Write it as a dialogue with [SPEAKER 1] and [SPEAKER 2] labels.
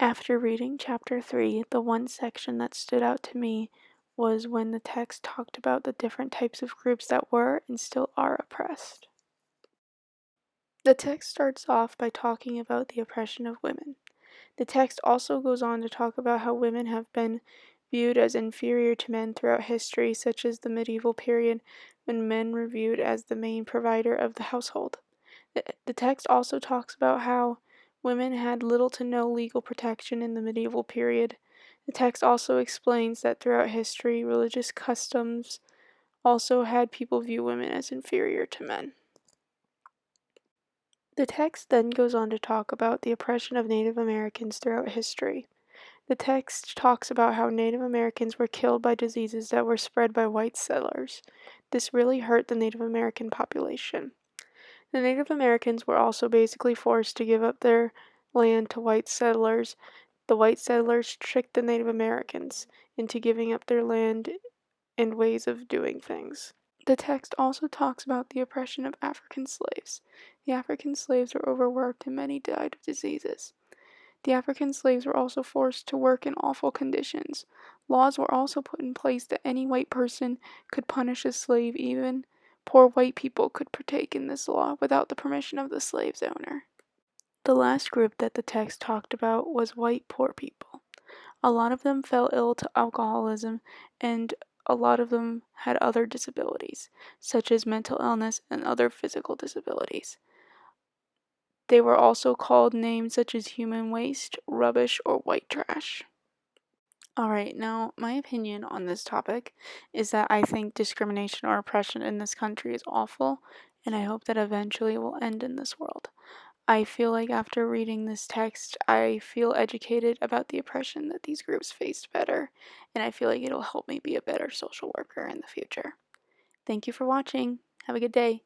[SPEAKER 1] After reading chapter 3, the one section that stood out to me was when the text talked about the different types of groups that were and still are oppressed. The text starts off by talking about the oppression of women. The text also goes on to talk about how women have been viewed as inferior to men throughout history, such as the medieval period when men were viewed as the main provider of the household. The text also talks about how women had little to no legal protection in the medieval period. The text also explains that throughout history, religious customs also had people view women as inferior to men. The text then goes on to talk about the oppression of Native Americans throughout history. The text talks about how Native Americans were killed by diseases that were spread by white settlers. This really hurt the Native American population. The Native Americans were also basically forced to give up their land to white settlers. The white settlers tricked the Native Americans into giving up their land and ways of doing things. The text also talks about the oppression of African slaves. The African slaves were overworked and many died of diseases. The African slaves were also forced to work in awful conditions. Laws were also put in place that any white person could punish a slave, even poor white people could partake in this law without the permission of the slave's owner. The last group that the text talked about was white poor people. A lot of them fell ill to alcoholism, and a lot of them had other disabilities, such as mental illness and other physical disabilities. They were also called names such as human waste, rubbish, or white trash. Alright, now my opinion on this topic is that I think discrimination or oppression in this country is awful, and I hope that eventually it will end in this world. I feel like after reading this text, I feel educated about the oppression that these groups faced better, and I feel like it'll help me be a better social worker in the future. Thank you for watching. Have a good day.